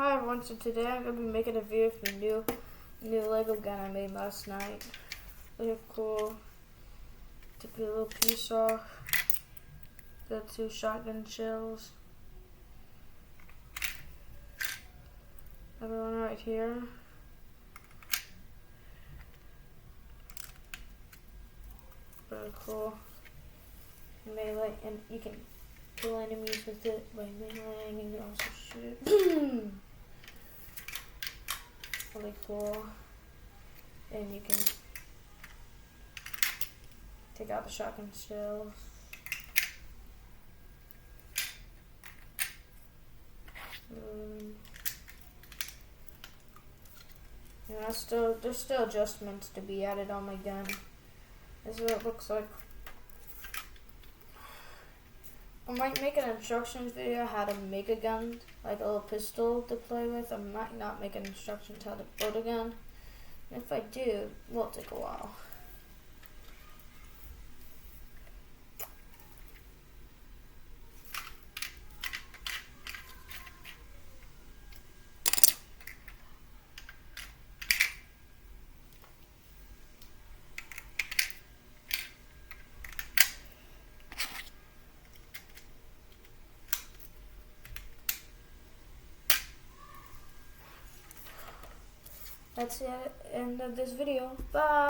Hi everyone, so today I'm going to be making a video for the new Lego gun I made last night. Really cool. Took a little piece off. Got 2 shotgun shells. Another one right here. Really cool. Melee, and you can kill enemies with it by meleeing, and you can also shoot. Really cool. And you can take out the shotgun shells. And there's still adjustments to be added on my gun. This is what it looks like. I might make an instructions video how to make a gun, like a little pistol to play with. I might not make an instructions how to build a gun. And if I do, it will take a while. That's the end of this video. Bye!